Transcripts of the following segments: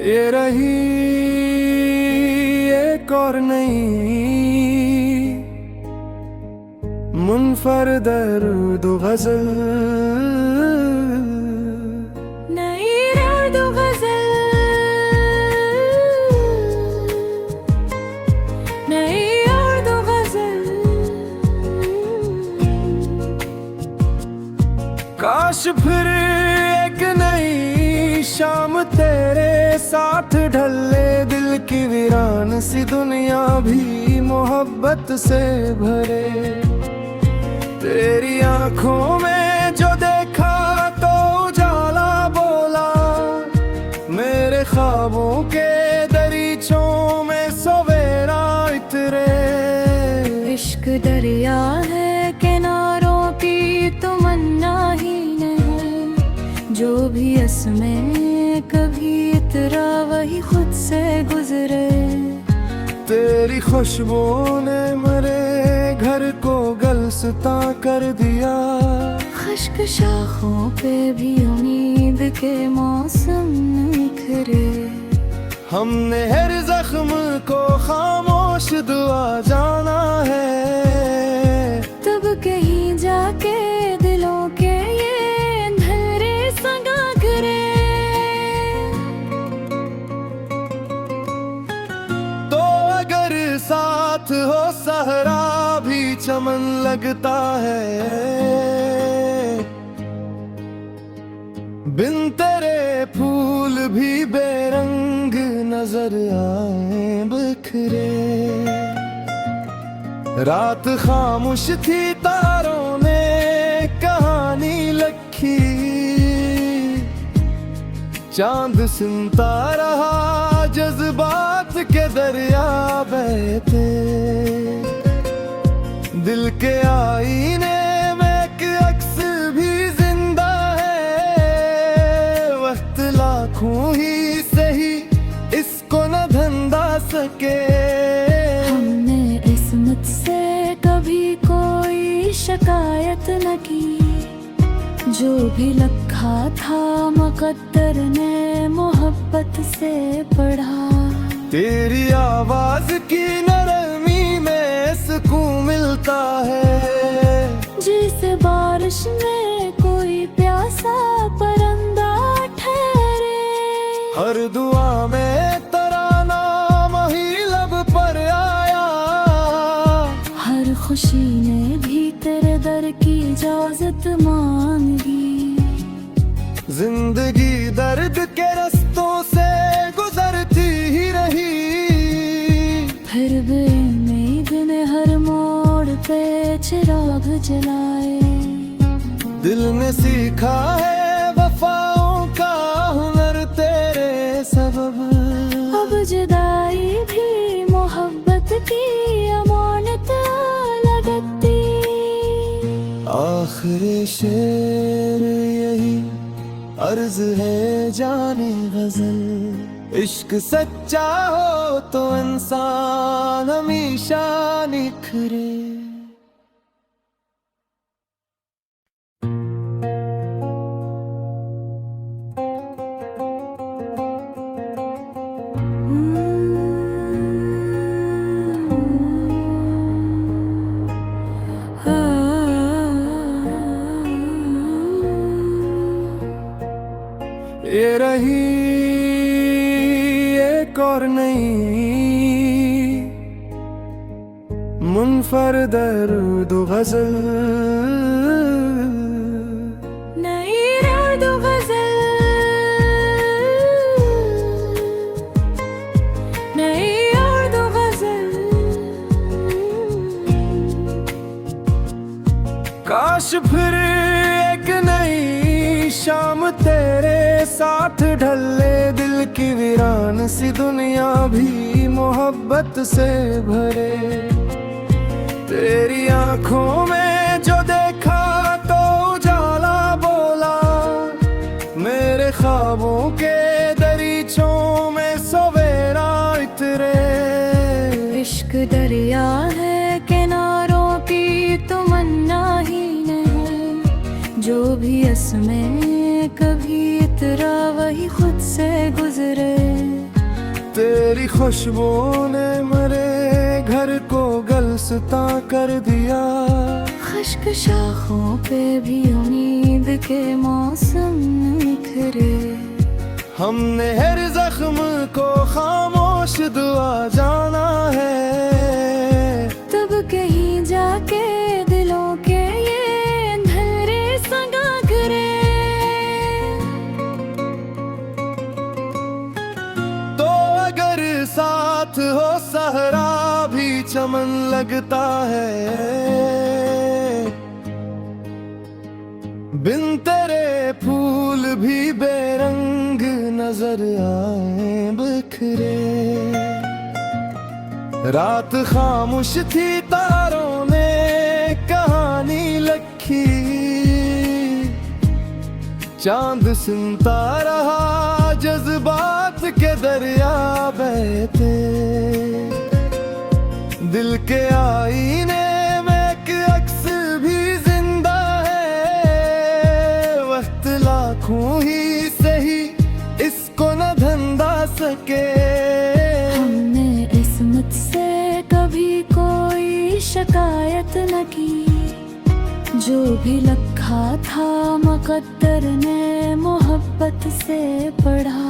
ये रही एक और नई मुनफरद दर्द गज़ल, नई दर्द गज़ल, नई दर्द गज़ल। काश फिर एक नई शाम तेरे साथ ढले, दिल की वीरान सी दुनिया भी मोहब्बत से भरे। तेरी आंखों में जो देखा तो उजाला बोला, मेरे ख्वाबों के दरीचों में सवेरा इतरे। इश्क दरिया है किनारों की तमन्ना ही नहीं, जो भी इसमें कभी इतरा वही खुद से गुजरे। तेरी खुशबू ने मेरे घर को गलसता कर दिया, खुश्क शाखों पे भी उम्मीद के मौसम निखरे। हमने हर जख्म को खामोश दुआ जाना है, तब कहीं जाके दिलों के ये अंधेरे संगा करे। तो अगर साथ हो सहरा भी चमन लगता है, बिन तेरे फूल भी बेरंग नजर आए बिखरे। रात खामोश थी, तारों ने कहानी लिखी, चांद सुनता रहा जज्बात के दरिया बहते। दिल के आईने में एक अक्स भी जिंदा है, वक्त लाखों ही सही इसको न धंधा सके। हमने इस्मत से कभी कोई शिकायत न की, जो भी लिखा था मुकद्दर ने मोहब्बत से पढ़ा। तेरी आवाज की नरमी में सुकून मिलता है, जिस बारिश में कोई प्यासा परिंदा ठहरे। हर दुआ में तेरा नाम ही लब पर आया, हर खुशी ने भी तेरे दर की इजाजत मांगी। जिंदगी दर्द के रास्तों से गुजरती ही रही, फिर भी उम्मीद ने हर मोड़ पे चिराग जलाए। दिल ने सीखा है वफाओं का हुनर तेरे सबब। अब जुदाई भी मोहब्बत की अमानत लगती। आखिरी शेर यही अर्ज है जाने गजल, इश्क सच्चा हो तो इंसान हमेशा निखरे। ये रही एक और नई मुनफरद दर्द गज़ल, नई दर्द गज़ल, नई दर्द गज़ल। काश फिर एक नई शाम तेरे साथ ढले, दिल की वीरान सी दुनिया भी मोहब्बत से भरे। तेरी आंखों में जो देखा तो उजाला बोला, मेरे ख्वाबों के दरीचों में सवेरा इतरे। इश्क दरिया है किनारों की तमन्ना ही नहीं, जो भी इसमें कभी इतरा वही खुद से गुजरे। तेरी खुशबू ने मेरे घर को गलसता कर दिया। खुश्क शाखों पे भी उम्मीद के मौसम निखरे। हमने हर जख्म को खामोश दुआ जाना है। तब कहीं जाके दिलों के ये अंधेरे सगा करे। तो अगर साथ हो सहरा भी चमन लगता है। बिन तेरे फूल भी बेरंग नजर आए बिखरे। रात खामोश थी तारों ने कहानी लिखी। चांद सुनता रहा जज्बात के दरिया बहते। दिल के आईने में एक अक्स भी जिंदा है। वक्त लाखों ही सही इसको न धंधा सके। हमने इस्मत से कभी कोई शिकायत न की। जो भी लिखा था मुकद्दर ने मोहब्बत से पढ़ा।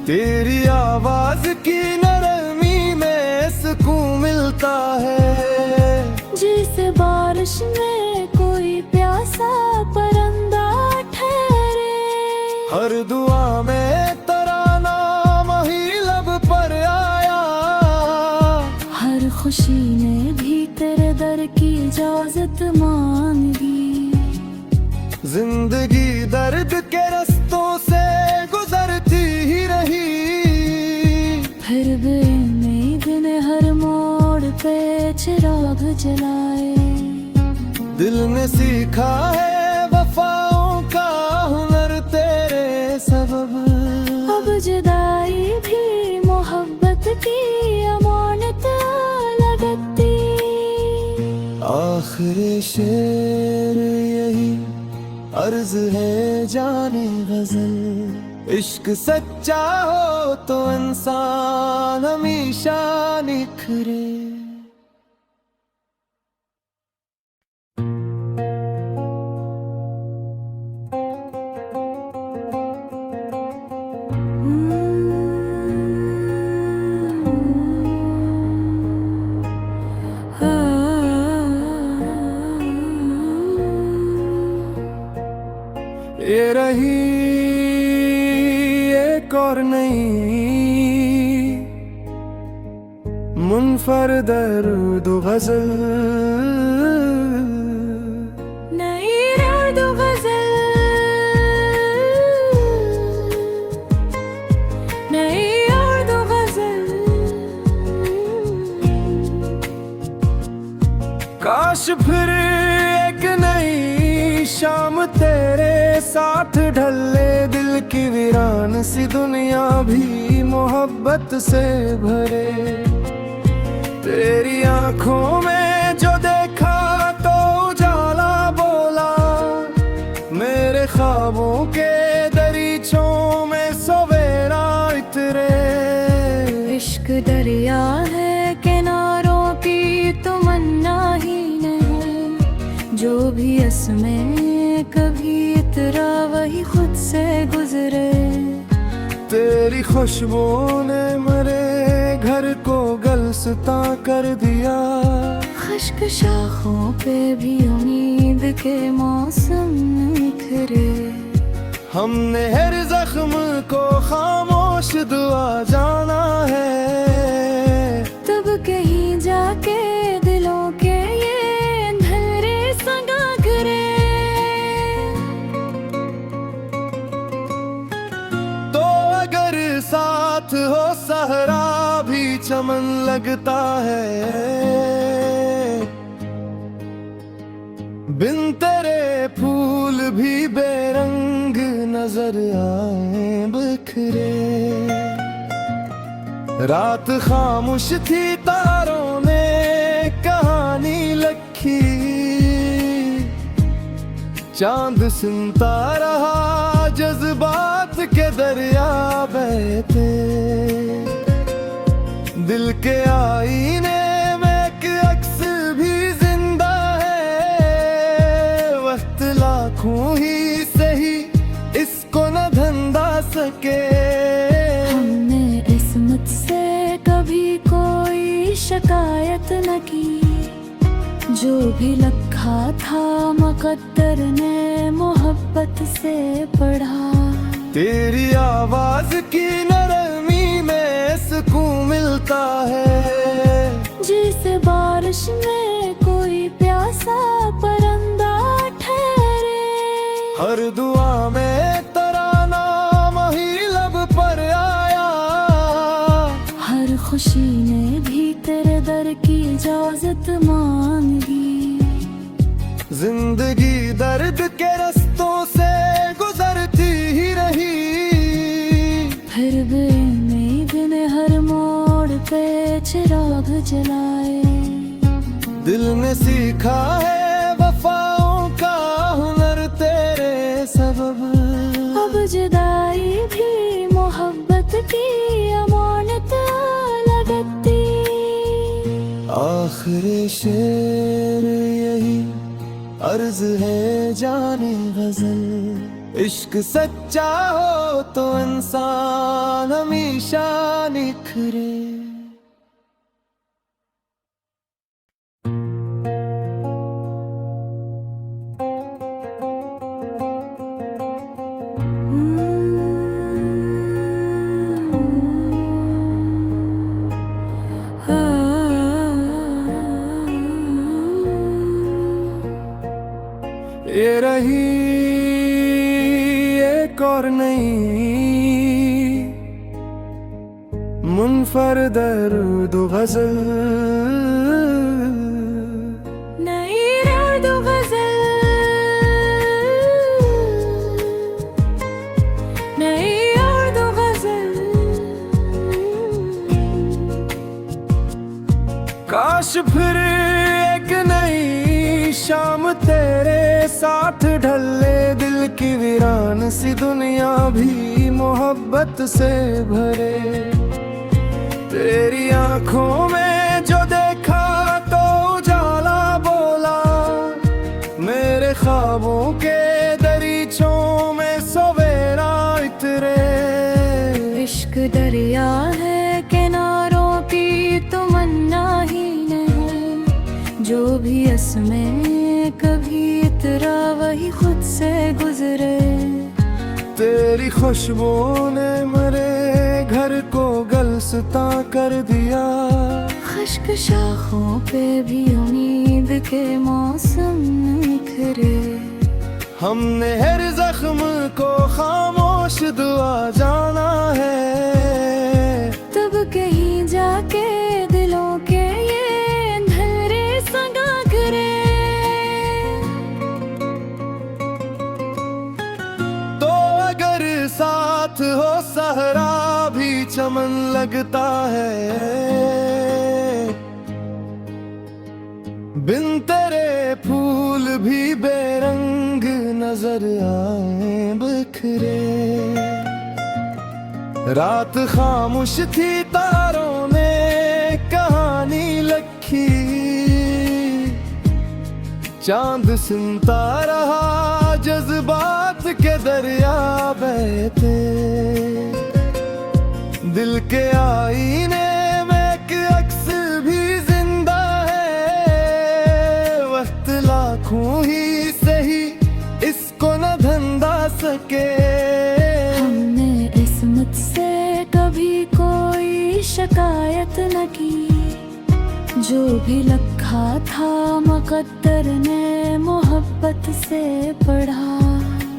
तेरी आवाज की नरमी में सुकून मिलता है। जिस बारिश में कोई प्यासा परिंदा ठहरे। हर दुआ में तेरा नाम ही लब पर आया। हर खुशी ने भी तेरे दर की इजाजत मांगी। जिंदगी दर्द के रस्तों से गुजरती ही रही। फिर भी उम्मीद ने हर मोड़ पे चिराग जलाए। दिल ने सीखा है वफाओं का हुनर तेरे सबब। अब जुदाई भी मोहब्बत की अमानत लगती। आखिरी शेर यही अर्ज है जाने गजल। इश्क सच्चा हो तो इंसान हमेशा निखरे। ये रही एक और नई मुनफरद दर्द गज़ल। नई दर्द गज़ल। नई दर्द गज़ल। काश फिर एक नई शाम तेरे साथ ढले। दिल की वीरान सी दुनिया भी मोहब्बत से भरे। तेरी आंखों में जो देखा तो उजाला बोला। मेरे ख्वाबों के दरीचों में सवेरा इतरे। इश्क दरिया है किनारों की तमन्ना ही नहीं। जो भी इसमें कभी इतरा वही खुद से गुजरे। तेरी खुशबू ने मेरे घर को गलसता कर दिया। खुश्क शाखों पे भी उम्मीद के मौसम निखरे। हमने हर जख्म को खामोश दुआ जाना है। तब कहीं जाके दिलों के ये अंधेरे सगा करे। तो अगर साथ हो सहरा भी चमन लगता है। बिन तेरे फूल भी बेरंग नजर आए बिखरे। रात खामोश थी तारों ने कहानी लिखी। चांद सुनता रहा जज्बात के दरिया बहते। के आईने में एक अक्स भी जिंदा है। वक्त लाखों ही सही इसको न धंधा सके। हमने इस्मत से कभी कोई शिकायत न की। जो भी लिखा था मुकद्दर ने मोहब्बत से पढ़ा। तेरी आवाज की नरमी में सुकून मिलता है। जिस बारिश में कोई प्यासा परिंदा ठहरे। हर दुआ में तेरा नाम ही लब पर आया। हर खुशी ने भी तेरे दर की इजाजत मांगी। जिंदगी दर्द के रस्तों से गुजरती ही रही। फिर भी उम्मीद ने हर मोड़ पे चिराग जलाए। दिल ने सीखा है वफाओं का हुनर तेरे सबब। अब जुदाई भी मोहब्बत की अमानत लगती। आखिरी शेर यही अर्ज है जाने गजल। इश्क सच्चा हो तो इंसान हमेशा निखरे। ये रही एक और नई मुनफरद दर्द गजल। नई दर्द गजल। नई दर्द गजल। काश फिर एक नई शाम तेरे साथ ढले। दिल की वीरान सी दुनिया भी मोहब्बत से भरे। तेरी आंखों में जो देखा तो उजाला बोला। मेरे ख्वाबों के दरीचों में सवेरा इतरे। इश्क दरिया है किनारों की तमन्ना ही नहीं। जो भी इसमें कभी इतरा वही खुद से गुजरे। तेरी खुशबू ने मेरे घर को गलसता कर दिया। खुश्क शाखों पे भी उम्मीद के मौसम निखरे। हमने हर जख्म को खामोश दुआ जाना है। तब कहीं जाके दिलों के ये अंधेरे संगा करे। तो अगर साथ हो सहरा भी चमन लगता है। बिन तेरे फूल भी बेरंग नजर आए बिखरे। रात खामोश थी तारों ने कहानी लिखी। चांद सुनता रहा जज्बात के दरिया बहते। दिल के आईने में एक अक्स भी जिंदा है। वक्त लाखों ही सही इसको न धंधा सके। हमने इस्मत से कभी कोई शिकायत न की। जो भी लिखा था मुकद्दर ने मोहब्बत से पढ़ा।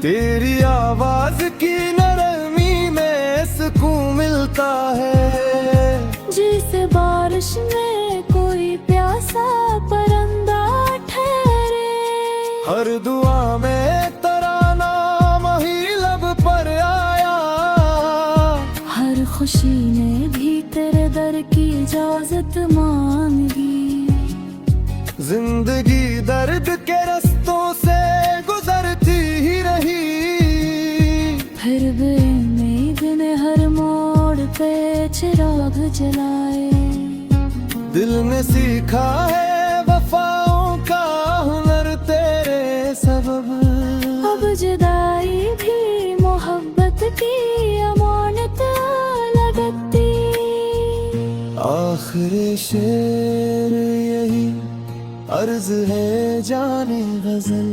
तेरी आवाज की नरमी में सुकून मिलता है। जिस बारिश में कोई प्यासा परिंदा ठहरे। हर दुआ में तेरा नाम ही लब पर आया। हर खुशी ने भी तेरे दर की इजाजत मांगी। जिंदगी दर्द के रस्तों से गुजरती ही रही। फिर भी उम्मीद ने हर मोड़ पे चिराग जलाए। दिल ने सीखा है वफाओं का हुनर तेरे सबब। अब जुदाई भी मोहब्बत की अमानत लगती। आखिरी शेर यही अर्ज है जाने गजल,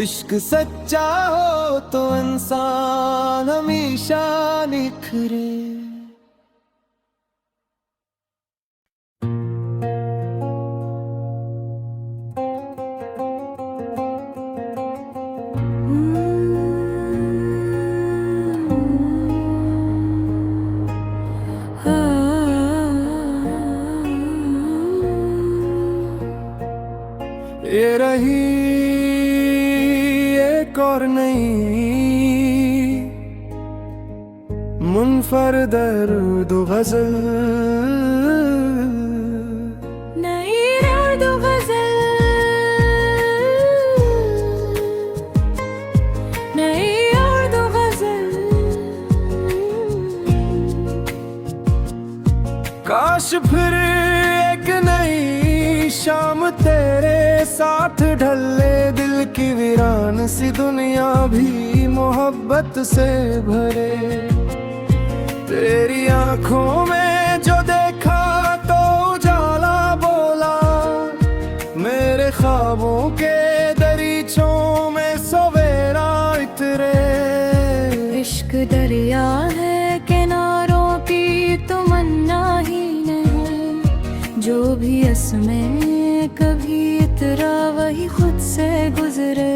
इश्क सच्चा हो तो इंसान हमेशा निखरे। ये रही एक और नई मुनफरद दर्द गजल, नई दर्द गजल, नई दर्द गजल। काश फिर एक नई शाम तेरे साथ ढले, दिल की वीरान सी दुनिया भी मोहब्बत से भरे। तेरी आंखों में जो देखा तो उजाला बोला, मेरे ख्वाबों के दरीचों में सवेरा इतरे। इश्क दरिया है किनारों की तमन्ना ही नहीं, जो भी इसमें कभी इतरा वही खुद से गुजरे।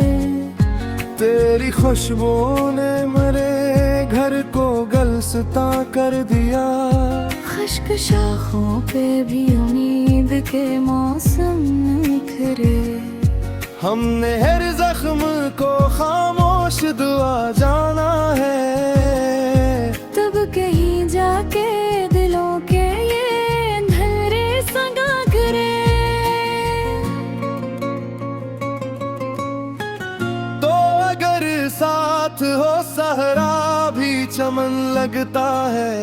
तेरी खुशबू ने मेरे घर को गलसता कर दिया, खुश्क शाखों पे भी उम्मीद के मौसम निखरे। हमने हर जख्म को खामोश दुआ जाना है, तब कहीं जाके दिलों के ये अंधेरे सगा करे। तो अगर साथ हो सहरा भी चमन लगता है,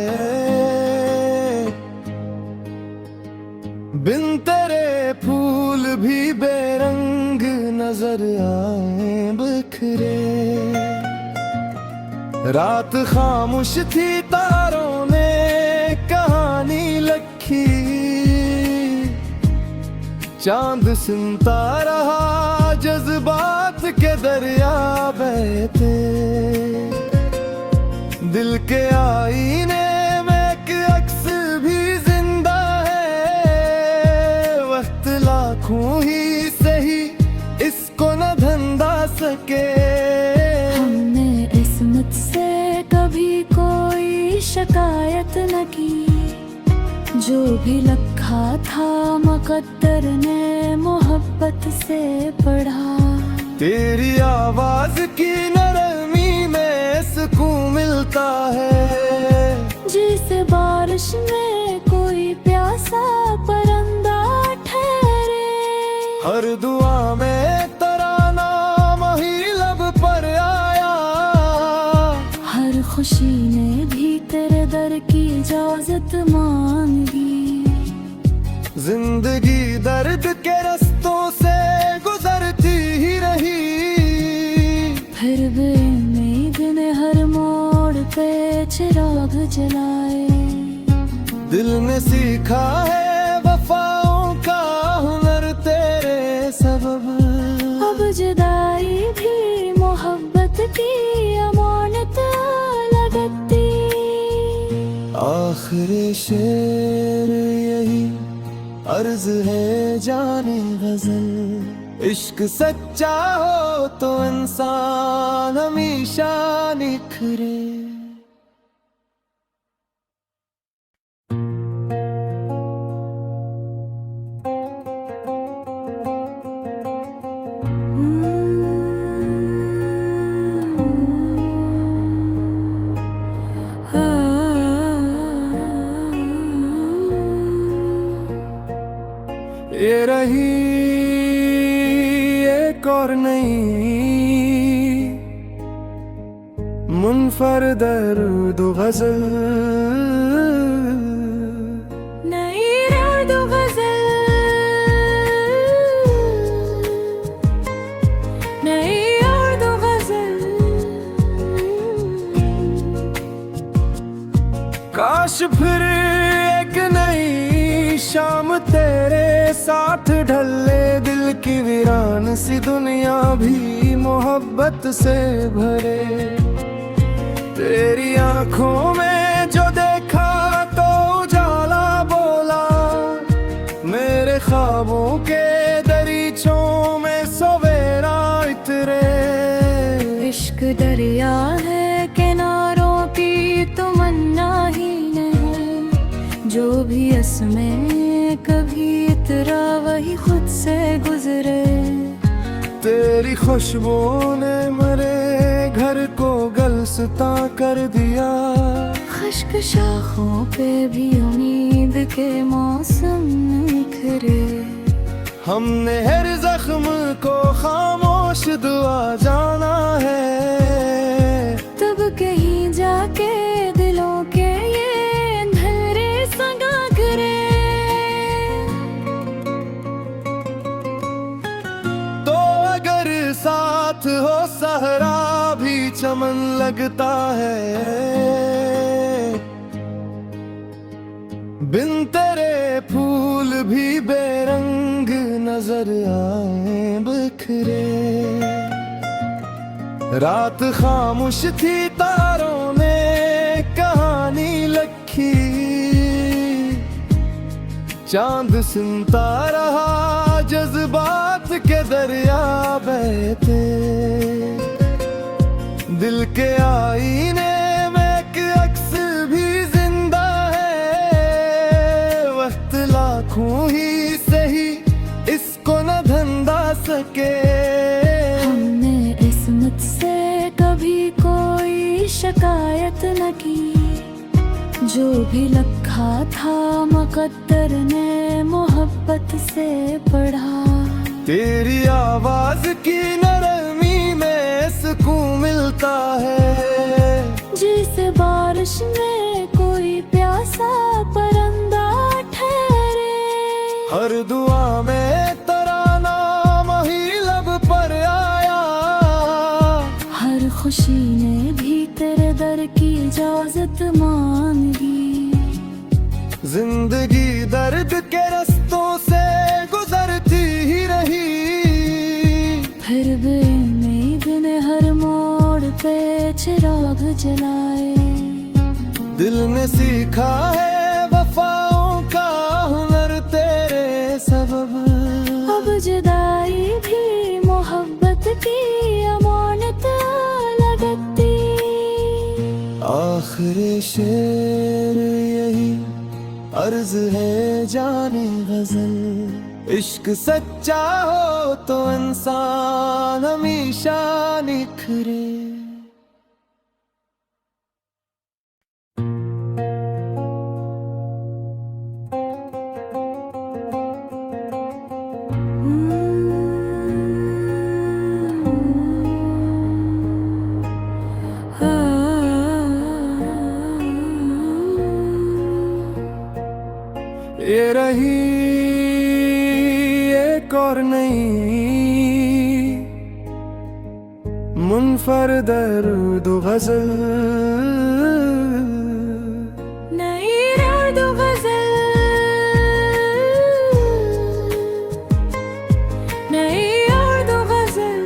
बिन तेरे फूल भी बेरंग नजर आए बिखरे। रात खामोश थी तारों ने कहानी लिखी, चांद सुनता रहा जज्बात के दरिया बहते। दिल के आईने में एक अक्स भी जिंदा है, वक्त लाखों ही सही इसको न धंधा सके। हमने इसमत से कभी कोई शिकायत न की, जो भी लिखा था मुकद्दर ने मोहब्बत से पढ़ा। तेरी आवाज की नरमी में सुकून मिलता है, जिस बारिश में कोई प्यासा परिंदा ठहरे। हर दुआ में तराना वही लब पर आया, हर खुशी ने भी तेरे दर की इजाजत मांगी। जिंदगी दर्द के रस्तों से गुजरती ही रही, फिर भी उम्मीद ने हर मोड़ पे चिराग जलाए। दिल ने सीखा है वफाओं का हुनर तेरे सबब। अब जुदाई भी मोहब्बत की अमानत लगती। आखिरी शेर यही अर्ज है जाने गजल, इश्क सच्चा हो तो इंसान हमेशा निखरे। ये रही एक और नई मुनफरद दर्द गजल, नई दर्द गजल। काश फिर एक नई शाम तेरे साथ ढले, दिल की वीरान सी दुनिया भी मोहब्बत से भरे। तेरी आंखों में जो देखा तो उजाला बोला, मेरे ख्वाबों के दरीचों में सवेरा इतरे। इश्क दरिया है किनारों की तमन्ना ही नहीं, जो भी इसमें कभी इतरा वही खुद से गुजरे। तेरी खुशबू ने मेरे घर को गलसता कर दिया, खुश्क शाखों पे भी उम्मीद के मौसम निखरे। हमने हर जख्म को खामोश दुआ जाना है, तब कहीं जाके दिलों के ये अंधेरे संगा करे। तो अगर साथ हो सहरा भी चमन लगता है, बिन तेरे फूल भी बेरंग नजर आए बिखरे। रात खामोश थी तारों ने कहानी लिखी, चांद सुनता रहा जज्बात के दरिया बहते। दिल के आईने में एक अक्स भी जिंदा है, वक्त लाखों ही सही इसको न धंधा सके। हमने इस्मत से कभी कोई शिकायत न की, जो भी लिखा था मुकद्दर ने मोहब्बत से पढ़ा। तेरी आवाज की नरमी में सुकून मिलता है, जिस बारिश में कोई प्यासा परिंदा ठहरे। हर दुआ में तेरा नाम ही लब पर आया, हर खुशी ने भी तेरे दर की इजाजत मांगी। जिंदगी दर्द के रस्तों से गुजरती ही रही, फिर भी उम्मीद ने हर मोड़ पे चिराग जलाए। दिल ने सीखा है वफाओं का हुनर तेरे सबब। अब जुदाई भी मोहब्बत की अमानत लगती। आखिरी शेर यही अर्ज है जाने गजल, इश्क सच्चा हो तो इंसान हमेशा निखरे। ये रही एक और नई मुनफरद दर्द गजल, नई दर्द गजल, नई दर्द गजल।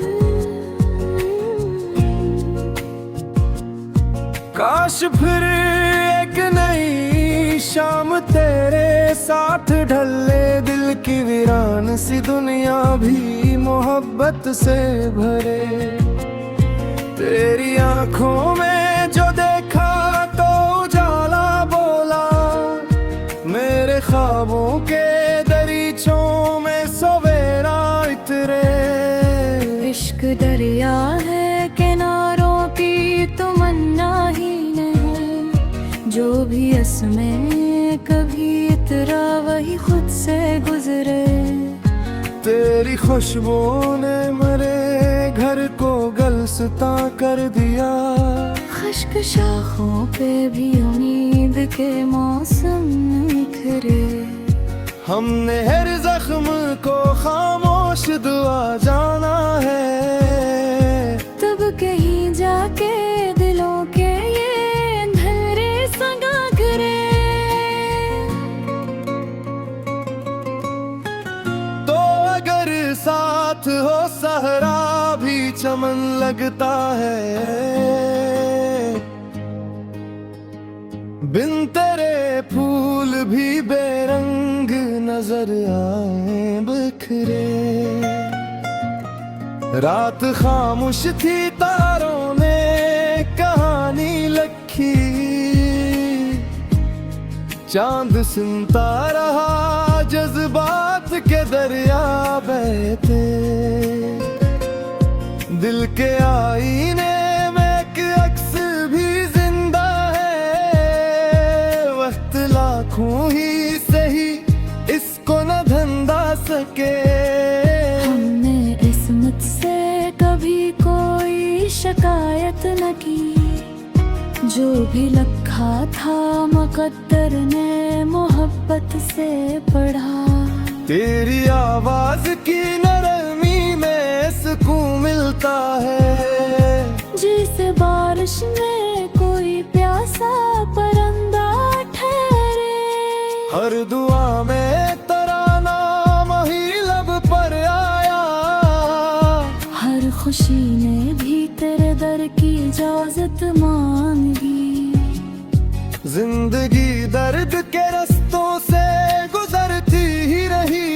काश फिर एक नई शाम तेरे साथ ढले, दिल की वीरान सी दुनिया भी मोहब्बत से भरे। तेरी आंखों में जो देखा तो उजाला बोला, मेरे ख्वाबों के दरीचों में सवेरा इतरे। इश्क दरिया है किनारों की तमन्ना ही नहीं, जो भी इसमें कभी इतरा वही खुद से गुजरे। तेरी खुशबू ने मेरे घर को गलसता कर दिया, खुश्क शाखों पे भी उम्मीद के मौसम निखरे। हमने हर जख्म को खामोश दुआ जाना है, तब कहीं जाके दिलों के ये अंधेरे संगा करे। चमन लगता है। बिन तेरे फूल भी बेरंग नजर आए बिखरे। रात खामोश थी, तारों ने कहानी लिखी। चांद सुनता रहा, जज्बात के दरिया बहते। दिल के आईने में एक अक्स भी जिंदा है। वक्त लाखों ही सही, इसको न धंधा सके। हमने इस्मत से कभी कोई शिकायत न की। जो भी लिखा था मुकद्दर ने मोहब्बत से पढ़ा। तेरी आवाज की नरमी में सुकून मिलता है। जिस बारिश में कोई प्यासा परिंदा ठहरे। हर दुआ में तेरा नाम ही लब पर आया। हर खुशी ने भी तेरे दर की इजाजत मांगी। जिंदगी दर्द के रस्तों से गुजरती ही रही।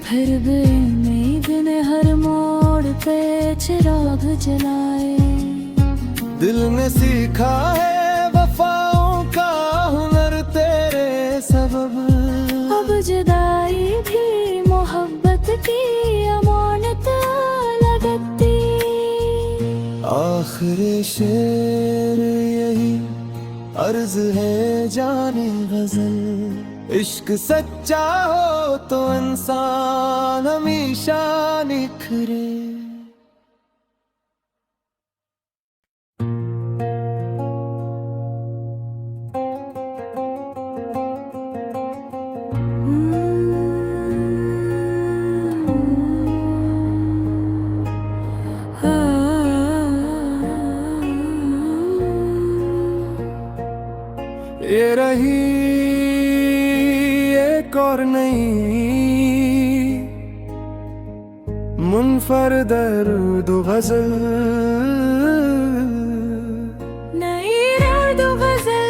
फिर भी उम्मीद ने हर मोड़ पे चिराग जलाए। दिल ने सीखा है वफाओं का हुनर तेरे सबब। अब जुदाई भी मोहब्बत की अमानत लगती। आखिरी शेर यही अर्ज है जाने गजल। इश्क सच्चा हो तो इंसान हमेशा निखरे। ये रही एक और नई मुनफरद दर्द गजल। नई दर्द गजल,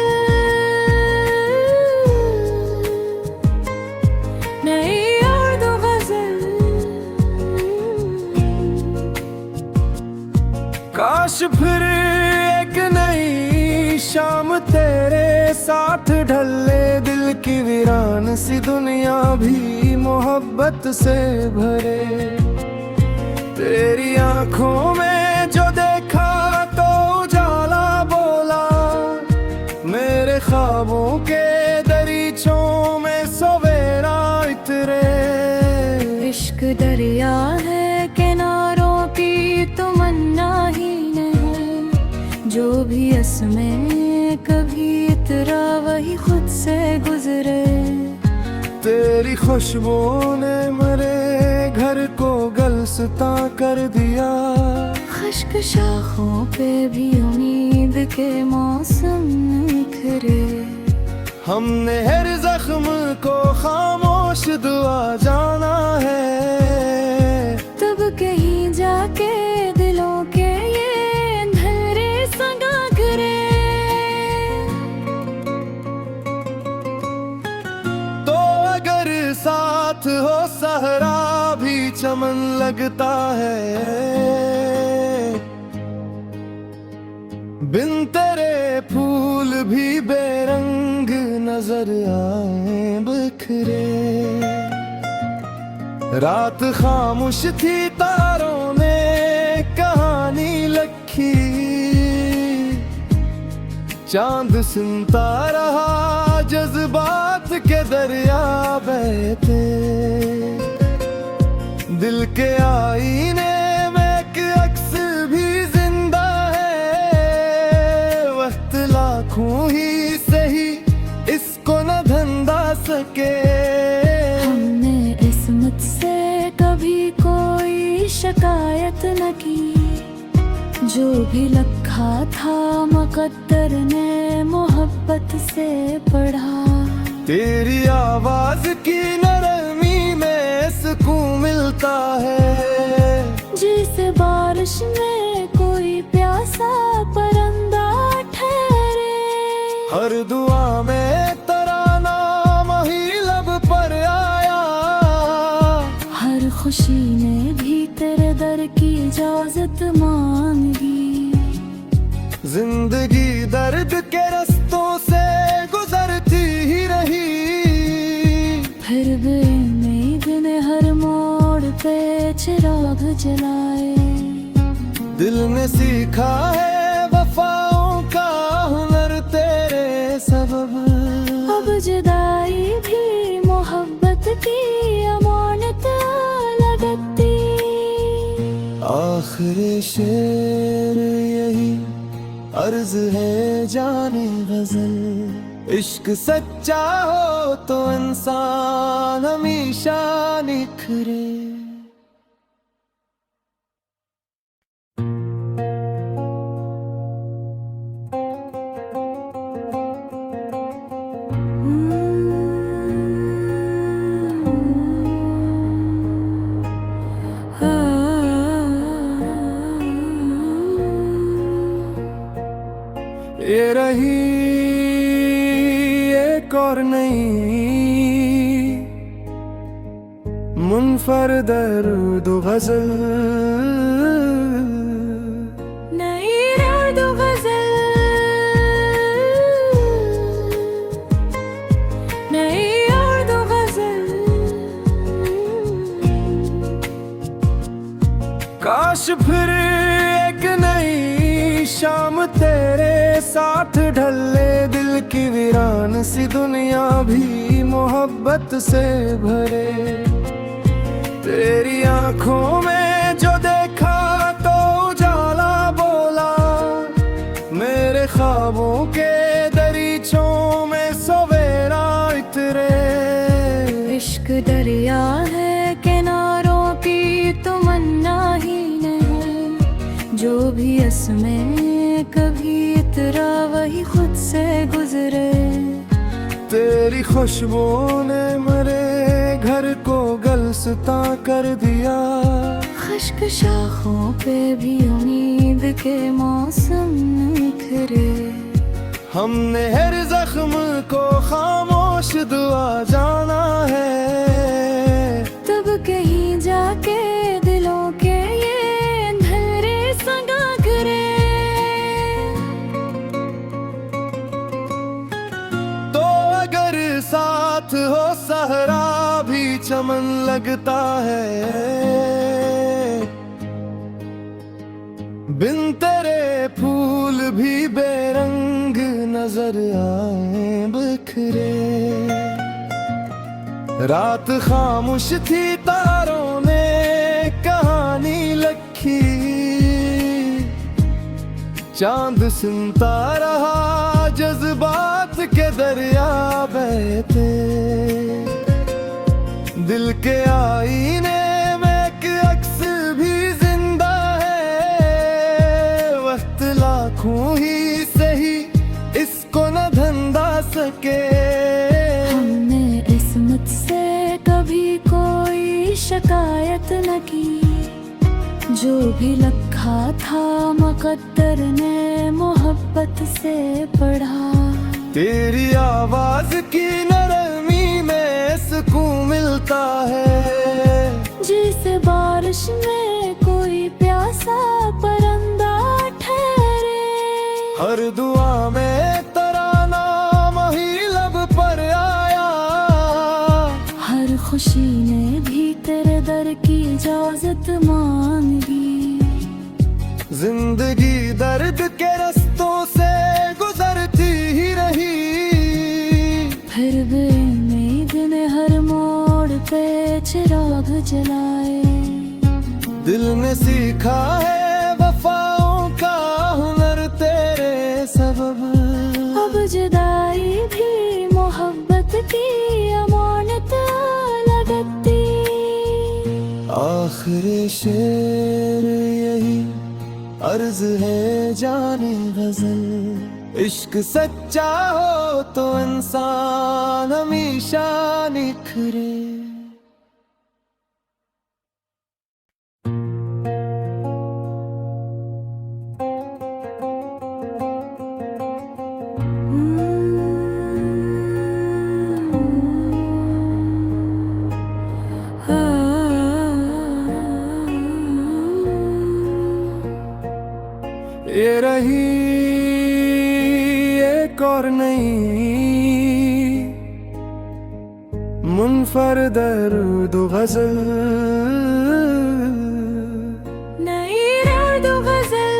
नई दर्द गजल। काश फिर एक नई शाम तेरे साथ ढले। दिल की वीरान सी दुनिया भी मोहब्बत से भरे। तेरी आंखों में जो देखा तो उजाला बोला। मेरे ख्वाबों के दरीचों में सवेरा इतरे। इश्क दरिया है, किनारों की तमन्ना ही नहीं। जो भी इसमें कभी इतरा वही खुद से गुजरे। तेरी खुशबू ने मेरे घर को गलसता कर दिया। खुश्क शाखों पे भी उम्मीद के मौसम निखरे। हमने हर जख्म को खामोश दुआ जाना है। तब कहीं जाके दिलों के ये अंधेरे सगा करे। तो अगर साथ हो सहरा भी चमन लगता है। बिन तेरे फूल भी बेरंग नजर आए बिखरे। रात खामोश थी, तारों ने कहानी लिखी। चांद सुनता रहा, जज्बात के दरिया बहते। दिल के आईने में एक अक्स भी जिंदा है। वक्त लाखों ही सही, इसको न धंधा सके। हमने इस्मत से कभी कोई शिकायत न की। जो भी लिखा था मुकद्दर ने मोहब्बत से पढ़ा। तेरी आवाज की नरमी में सुकून मिलता है। जिसे बारिश में कोई प्यासा परिंदा ठहरे। हर दुआ में तेरा नाम ही लब पर आया, हर खुशी ने भी तेरे दर की इजाजत मांगी। जिंदगी दर्द के रास्तों से गुजरती ही रही, फिर भी उम्मीद ने हर मोड़ पे चिराग जलाए। दिल ने सीखा है वफाओं का हुनर तेरे सबब। अब जुदाई भी मोहब्बत की अमानत लगती। आखिरी शेर यही अर्ज है जाने गजल, इश्क सच्चा हो तो इंसान हमेशा निखरे। ये रही एक और नई मुनफरद दर्द गजल, नई दर्द गजल, नई दर्द गजल। काश फिर एक नई शाम तेरे साथ ढले, दिल की वीरान सी दुनिया भी मोहब्बत से भरे। तेरी आंखों में जो देखा तो उजाला बोला, मेरे ख्वाबों के दरीचों में सवेरा इतरे। इश्क दरिया है किनारों की तमन्ना ही नहीं, जो भी इसमें कभी इतरा वही खुद से गुजरे। तेरी खुशबू ने मेरे घर को गलसता कर दिया, खुश्क शाखों पे भी उम्मीद के मौसम निखरे। हमने हर जख्म को खामोश दुआ जाना है, तब कहीं जाके दिलों के ये अंधेरे संगा करे। तो अगर साथ हो सहरा भी चमन लगता है, बिन तेरे फूल भी बेरंग नजर आए बिखरे। रात खामोश थी तारों ने कहानी लिखी, चांद सुनता रहा जज्बात के दरिया बहते। दिल के आईने में एक अक्स भी जिंदा है, वक्त लाखों ही सही इसको न धंधा सके। हमने इस्मत से कभी कोई शिकायत न की, जो भी लिखा था मुकद्दर ने मोहब्बत से पढ़ा। तेरी आवाज की नरमी में सुकून मिलता है, जिसे बारिश में कोई प्यासा परिंदा ठहरे। हर दुआ में तेरा नाम ही लब पर आया, हर खुशी ने भी तेरे दर की इजाजत मांगी। जिंदगी दर्द के रास्तों से गुजरती ही रही, फिर भी उम्मीद ने हर मोड़ पे चिराग जलाए। दिल ने सीखा है वफाओं का हुनर तेरे सबब। अब जुदाई भी मोहब्बत की अमानत लगती। आखिरी शेर यही अर्ज है जाने गजल, इश्क सच्चा हो तो इंसान हमेशा निखरे। एक और नई मुनफरद दर्द गज़ल, नई दर्द गज़ल,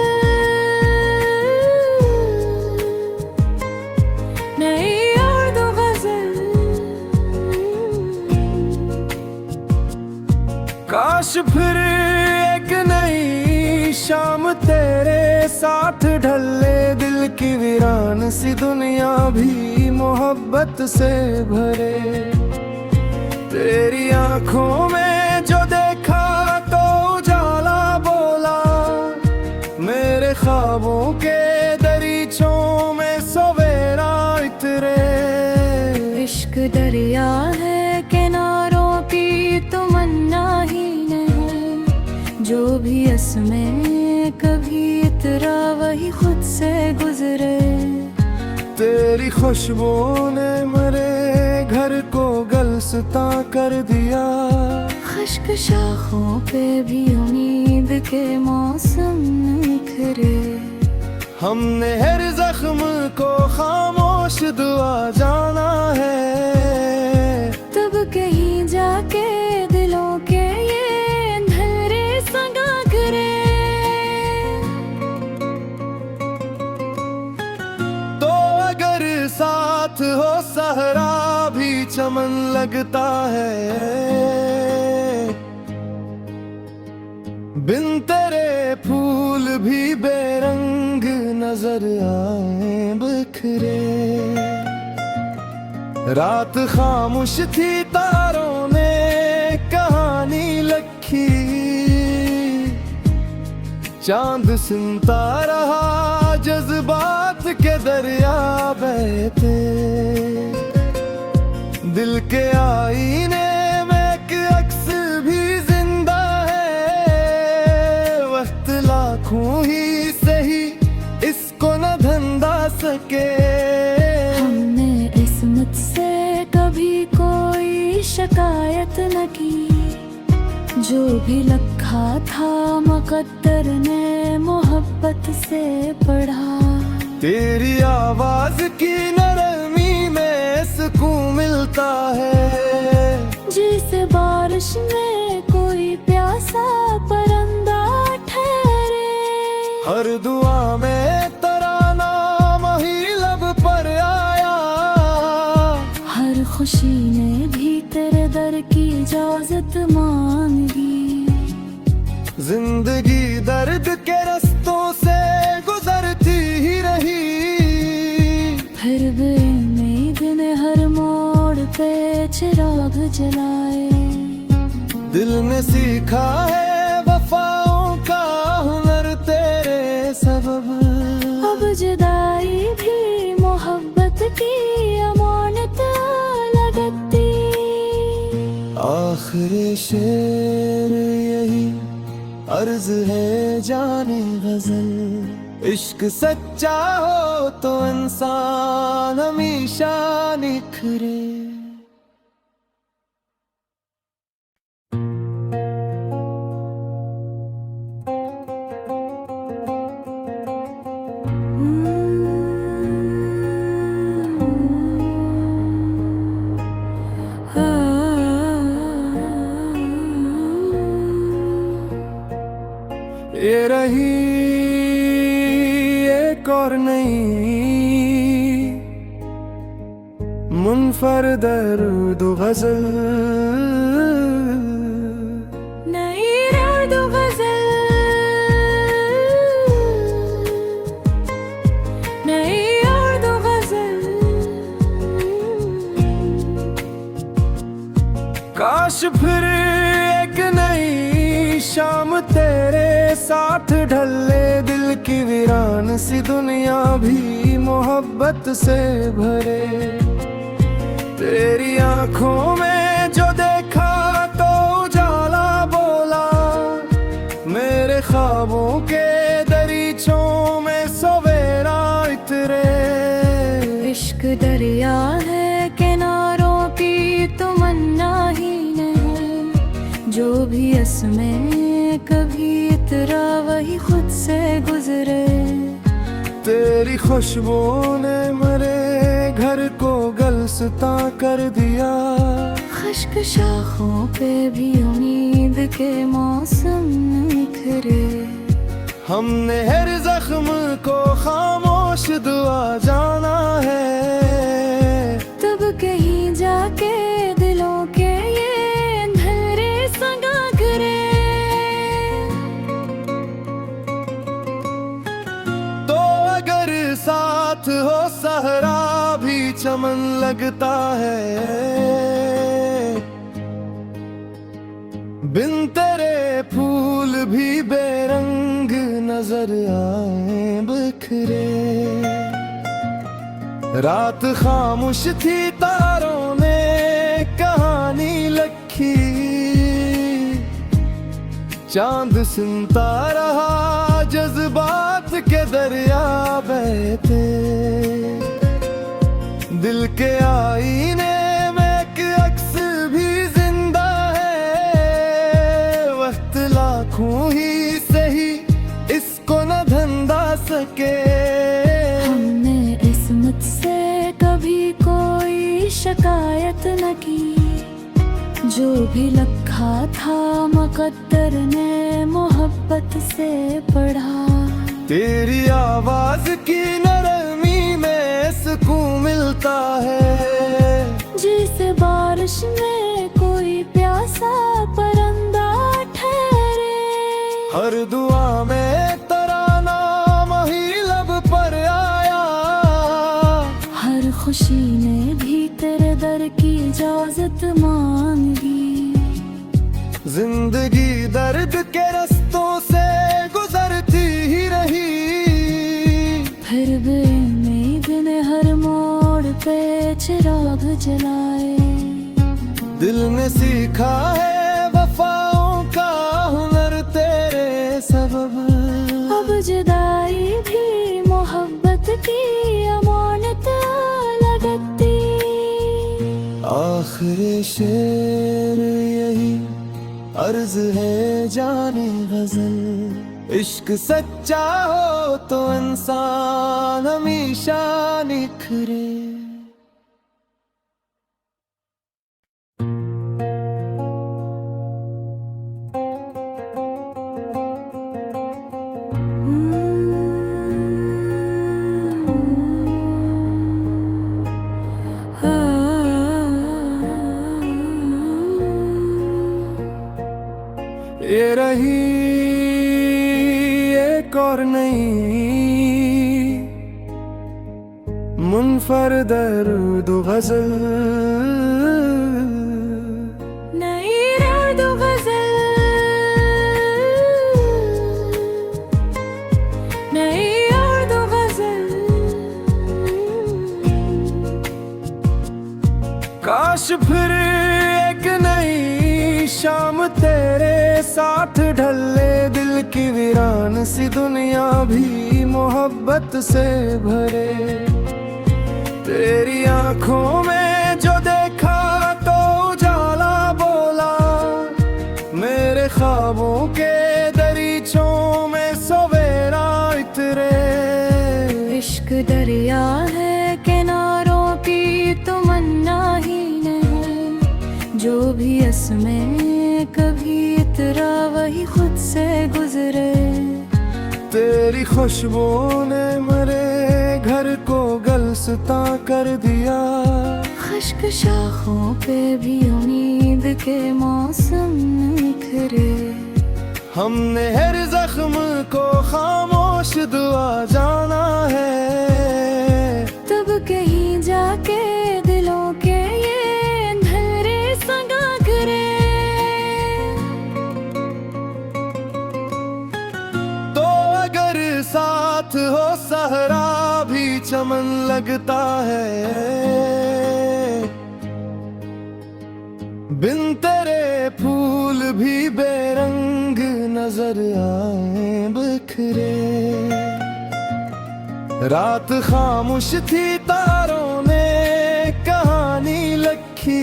नई दर्द गज़ल। काश फिर एक नई शाम तेरे साथ ढले, दिल की वीरान सी दुनिया भी मोहब्बत से भरे। तेरी आंखों में जो देखा तो उजाला बोला, मेरे ख्वाबों के दरीचों में सवेरा इतरे। इश्क दरिया है किनारों की तमन्ना ही नहीं, जो भी इसमें कभी इतरा वही खुद से गुजरे। तेरी खुशबू ने मेरे घर को गलसता कर दिया, खुश्क शाखों पे भी उम्मीद के मौसम निखरे। हमने हर जख्म को खामोश दुआ जाना है, तब कहीं जाके दिलों के ये अंधेरे संगा करे। तो अगर साथ हो सहरा भी चमन लगता है, बिन तेरे फूल भी बेरंग नजर आए बिखरे। रात खामोश थी तारों ने कहानी लिखी, चांद सुनता रहा जज्बात के दरिया बहते। दिल के आईने में एक अक्स भी जिंदा है, वक्त लाखों ही सही इसको न धंधा सके। हमने इस्मत से कभी कोई शिकायत न की, जो भी लिखा था मुकद्दर ने मोहब्बत से पढ़ा। तेरी आवाज की नरमी में सुकून मिलता है, जिसे बारिश में कोई प्यासा परिंदा ठहरे। हर दुआ में तेरा नाम ही लब पर आया, हर खुशी ने भी तेरे दर की इजाजत मांगी। जिंदगी दर्द के रस्तों से गुजरती ही रही, फिर भी उम्मीद ने हर मोड़ पे चिराग जलाए। दिल ने सीखा है वफाओं का हुनर तेरे सबब। अब जुदाई भी मोहब्बत की अमानत लगती। आखिरी शेर यही अर्ज है जाने गजल, इश्क सच्चा हो तो इंसान हमेशा निखरे। ये रही एक और नई मुनफरद दर्द गज़ल, नई दर्द गज़ल, नई दर्द गज़ल। काश फिर एक नई शाम तेरे साथ ढले, दिल की वीरान सी दुनिया भी मोहब्बत से भरे। तेरी आंखों में जो देखा तो उजाला बोला, मेरे ख्वाबों के दरीचों में सवेरा इतरे। इश्क दरिया है किनारों की तमन्ना ही नहीं, जो भी इसमें कभी इतरा वही खुद से गुजरे। तेरी खुशबू ने मेरे घर को गलसता कर दिया। खुश्क शाखों पे भी उम्मीद के मौसम निखरे। हमने हर जख्म को खामोश दुआ जाना है। तब कहीं जाके दिलों के ये अंधेरे संगा करे। तो अगर साथ हो सहरा भी चमन लगता है। बिन तेरे फूल भी बेरंग नजर आए बिखरे। रात खामोश थी तारों ने कहानी लिखी। चांद सुनता रहा जज्बात के दरिया बहते। दिल के आईने में एक अक्स भी जिंदा है। वक्त लाखों ही सही इसको न धंधा सके। हमने इस्मत से कभी कोई शिकायत न की। जो भी लिखा था मुकद्दर ने मोहब्बत से पढ़ा। तेरी आवाज की नरमी में सुकून मिलता है। जिसे बारिश में कोई प्यासा परिंदा ठहरे। हर दुआ में तेरा नाम ही लब पर आया। हर खुशी ने भी तेरे दर की इजाजत मांगी। जिंदगी दर्द के रस्तों से गुजरती ही रही। फिर भी उम्मीद ने हर मोड़ पे चिराग जलाए। दिल ने सीखा है वफाओं का हुनर तेरे सबब। अब जुदाई भी मोहब्बत की अमानत लगती। आखिरी शेर यही अर्ज है जाने गजल। इश्क सच्चा हो तो इंसान हमेशा निखरे। ये रही एक और नई मुनफरद दर्द गजल। नई दर्द गजल। नई दर्द गजल। काश फिर एक नई शाम तेरे साथ ढले। दिल की वीरान सी दुनिया भी मोहब्बत से भरे। तेरी आंखों में जो देखा तो उजाला बोला। मेरे ख्वाबों के दरीचों में सवेरा इतरे। इश्क दरिया है किनारों की तमन्ना ही नहीं। जो भी इसमें कभी इतरा वही खुद से गुजरे। तेरी खुशबू ने मेरे घर को गलसता कर दिया। खुश्क शाखों पे भी उम्मीद के मौसम निखरे। हमने हर जख्म को खामोश दुआ जाना है। तब कहीं जाके दिलों के ये अंधेरे संगा करे। तो अगर साथ हो सहरा भी चमन लगता है। बिन तेरे फूल भी बेरंग नजर आए बिखरे। रात खामोश थी तारों ने कहानी लिखी।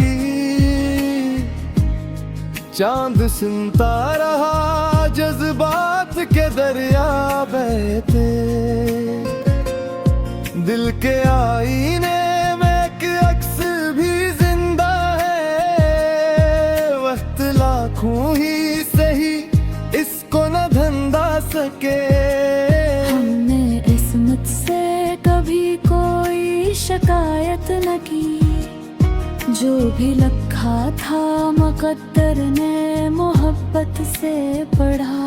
चांद सुनता रहा जज्बात के दरिया बहते। दिल के आईने में एक अक्स भी जिंदा है। वक्त लाखों ही सही इसको न धंधा सके। हमने इस्मत से कभी कोई शिकायत न की। जो भी लिखा था मुकद्दर ने मोहब्बत से पढ़ा।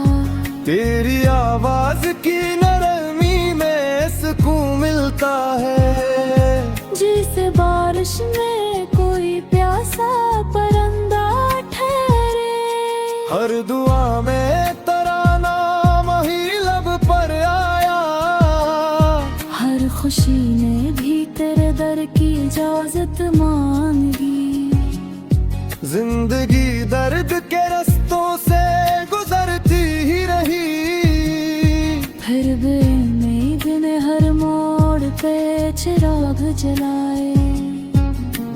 तेरी आवाज की नरमी में सुकून मिलता है। जिसे बारिश में कोई प्यासा परिंदा ठहरे। हर दुआ में तेरा नाम ही लब पर आया। हर खुशी ने भी तेरे दर की इजाजत मांगी। जिंदगी दर्द के रास्तों से गुजरती ही रही। फिर भी उम्मीद ने हर मोड़ पे चिराग जलाए।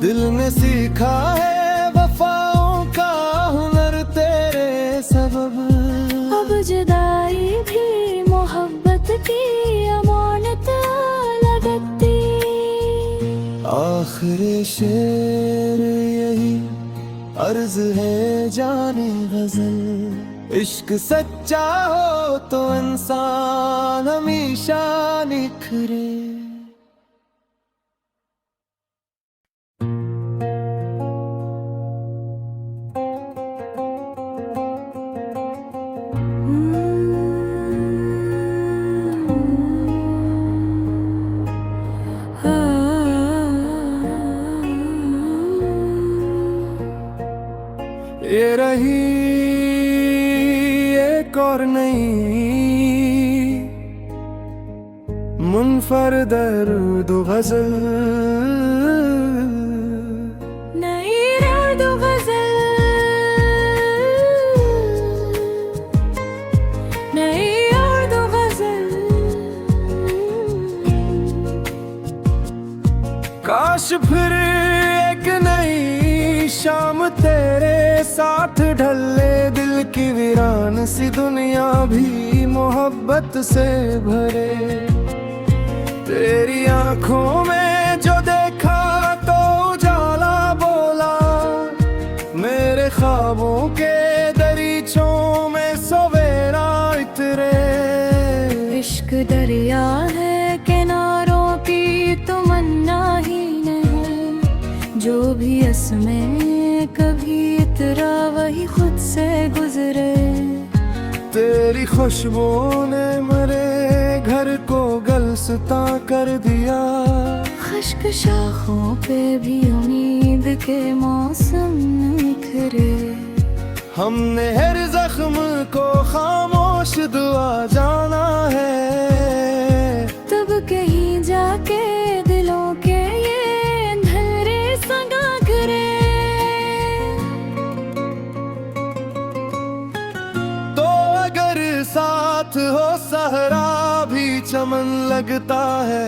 दिल ने सीखा है वफाओं का हुनर तेरे सबब। अब जुदाई भी मोहब्बत की अमानत लगती। आखिरी शेर यही अर्ज है जाने गजल। इश्क सच्चा हो तो इंसान हमेशा निखरे। ये रही एक और नई मुनफरद दर्द गजल। नई दर्द गजल। नई दर्द गजल। काश फिर एक नई शाम तेरे साथ ढले। दिल की वीरान सी दुनिया भी मोहब्बत से भरे। तेरी आंखों में जो देखा तो उजाला बोला। मेरे ख्वाबों के दरीचों में सवेरा इतरे। इश्क दरिया है किनारों की तमन्ना ही नहीं। जो भी इसमें कभी इतरा वही खुद से गुजरे। तेरी खुशबू ने मेरे घर को गलसता कर दिया। खुश्क शाखों पे भी उम्मीद के मौसम निखरे। हमने हर जख्म को खामोश दुआ जाना है। तब कहीं जाके दिलों के ये अंधेरे संगा करे। तो अगर साथ हो सहरा भी चमन लगता है।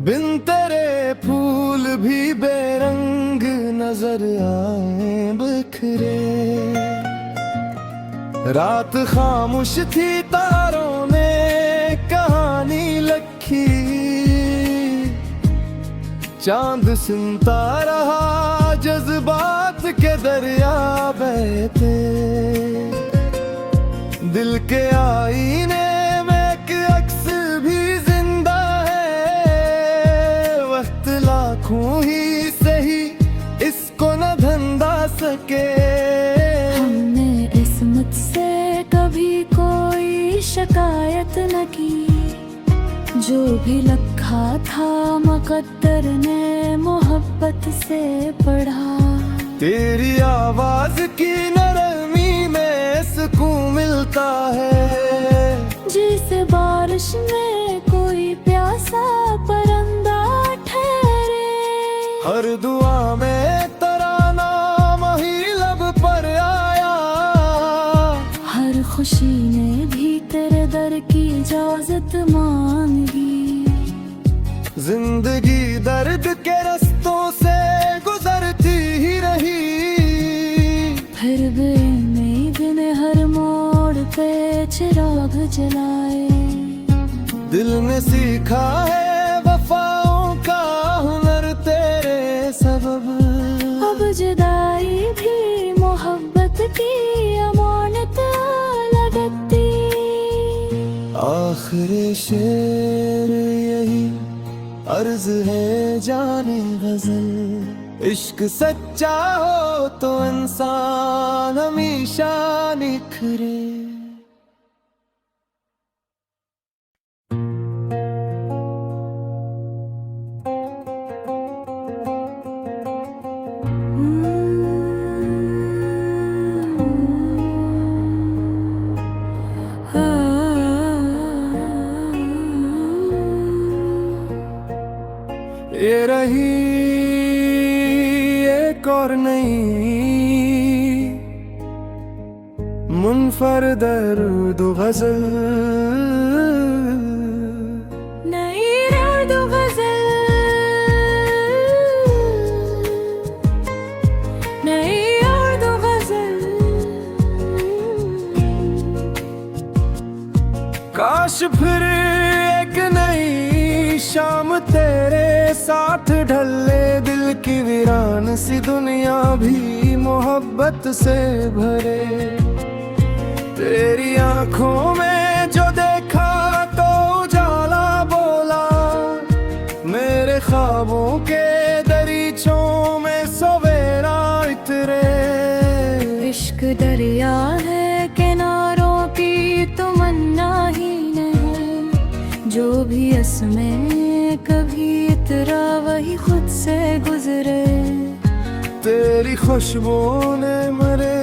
बिन तेरे फूल भी बेरंग नजर आए बिखरे। रात खामोश थी तारों ने कहानी लिखी। चांद सुनता रहा जज्बात के दरिया बहते। दिल के आईने में एक अक्स भी जिंदा है। वक्त लाखों ही सही इसको न धंधा सके। हमने इस्मत से कभी कोई शिकायत न की। जो भी लिखा था मुकद्दर ने मोहब्बत से पढ़ा। तेरी आवाज की नरमी में सुकून मिलता है। जिसे बारिश में कोई प्यासा परिंदा ठहरे। हर दुआ में तेरा नाम ही लब पर आया। हर खुशी ने भी तेरे दर की इजाजत मांगी। जिंदगी दर्द के रास्तों से गुजरती ही रही। फिर भी उम्मीद ने हर मोड़ पे चिराग जलाए। दिल ने सीखा है वफाओं का हुनर तेरे सबब। अब जुदाई भी मोहब्बत की अमानत लगती। आखिरी शेर यही अर्ज है जाने गजल। इश्क सच्चा हो तो इंसान हमेशा निखरे। ये रही एक और नई मुनफरद दर्द गजल। नई दर्द गजल, नई दर्द गजल। काश फिर एक नई शाम तेरे साथ ढले। दिल की वीरान सी दुनिया भी मोहब्बत से भरे। तेरी आंखों में जो देखा तो उजाला बोला। मेरे ख्वाबों के दरीचों में सवेरा इतरे। इश्क दरिया है किनारों की तमन्ना ही नहीं। जो भी इसमें कभी इतरा वही खुद से गुजरे। तेरी खुशबू ने मेरे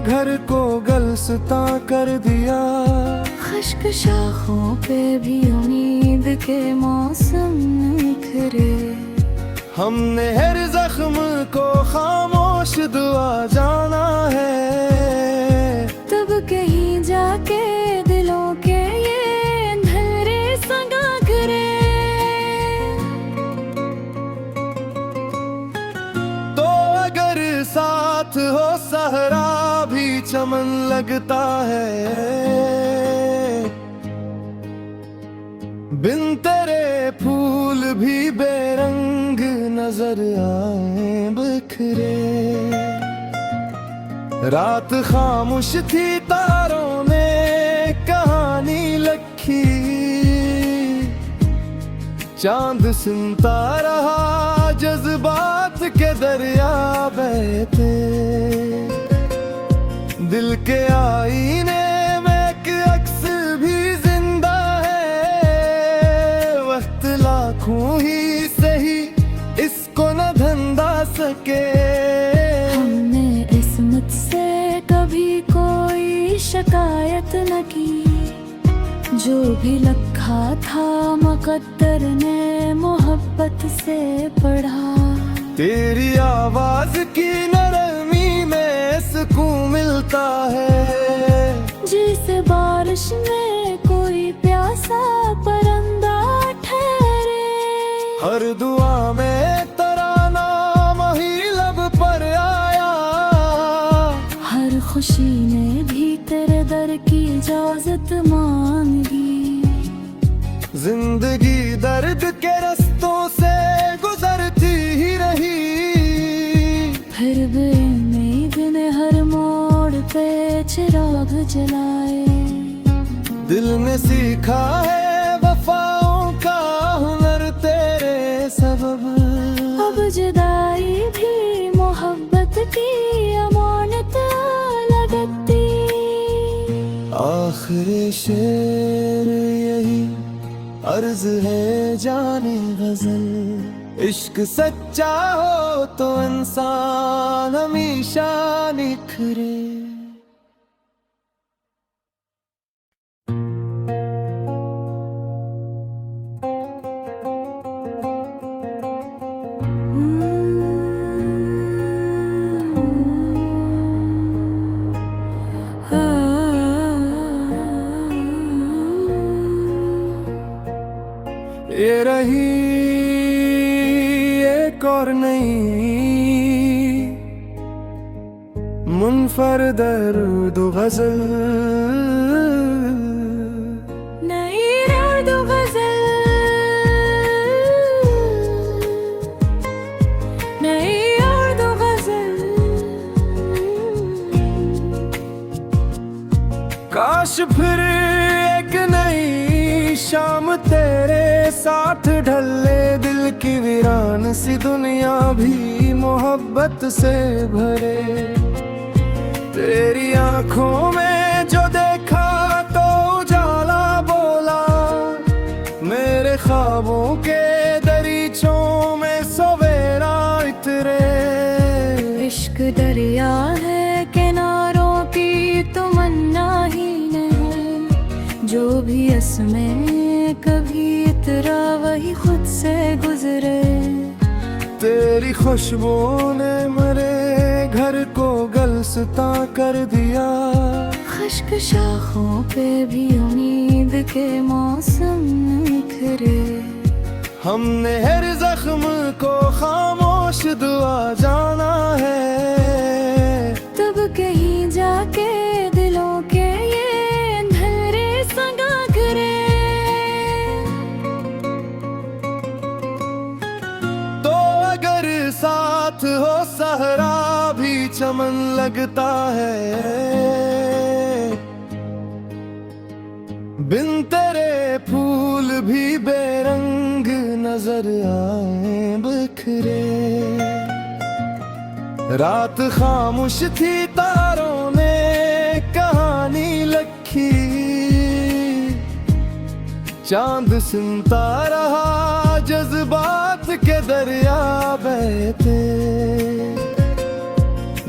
घर को गलसता कर दिया। खुश्क शाखों पे भी उम्मीद के मौसम निखरे। हमने हर जख्म को खामोश दुआ जाना है। तब कहीं जाके दिलों के ये अंधेरे संगा करे। तो अगर साथ हो सहरा भी चमन लगता है। बिन तेरे फूल भी बेरंग नजर आए बिखरे। रात खामोश थी तारों ने कहानी लिखी। चांद सुनता रहा जज्बात के दरिया बहते। दिल के आईने में एक अक्स भी जिंदा है। वक्त लाखों ही सही इसको न धंधा सके। हमने इसमत से कभी कोई शिकायत न की। जो भी लिखा था मुकद्दर ने मोहब्बत से पढ़ा। तेरी आवाज की नरमी में सुकून मिलता है। जिस बारिश में कोई प्यासा परिंदा ठहरे। हर दुआ में तेरा नाम ही लब पर आया। हर खुशी ने भी तेरे दर की इजाजत मांगी। जिंदगी दर्द के रस्तों से गुजरती ही रही। फिर भी उम्मीद ने हर मोड़ पे चिराग जलाए। दिल ने सीखा है वफाओं का हुनर तेरे सबब। अब जुदाई भी मोहब्बत की अमानत लगती। आखिरी शेर यही अर्ज है जाने गजल। इश्क सच्चा हो तो इंसान हमेशा निखरे। ये रही एक और नई मुनफरद दर्द गजल। काश फिर एक नई शाम तेरे साथ ढले, दिल की वीरान सी दुनिया भी मोहब्बत से भरे। तेरी आंखों में जो देखा तो उजाला बोला, मेरे ख्वाबों के दरीचों में सवेरा इतरे। इश्क दरिया है किनारों की तमन्ना ही नहीं, जो भी इसमें कभी इतरा वही खुद से गुजरे। तेरी खुशबू ने मेरे घर को गलसता कर दिया, खुश्क शाखों पे भी उम्मीद के मौसम निखरे। हमने हर जख्म को खामोश दुआ जाना है, तब कहीं जाके दिलों के ये अंधेरे संगा करे। तो अगर साथ हो सहरा भी चमन लगता है, बिन तेरे फूल भी बेरंग नजर आए बिखरे। रात खामोश थी, तारों ने कहानी लिखी, चांद सुनता रहा, जज्बात के दरिया बहते।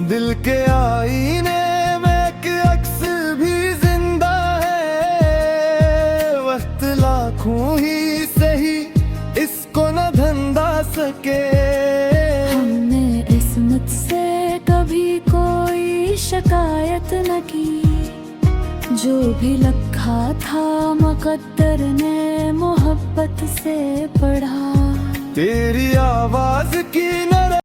दिल के आईने में एक अक्स भी जिंदा है, वक्त लाखों ही सही इसको न धंधा सके। हमने इस्मत से कभी कोई शिकायत न की, जो भी लिखा था मुकद्दर ने मोहब्बत से पढ़ा। तेरी आवाज की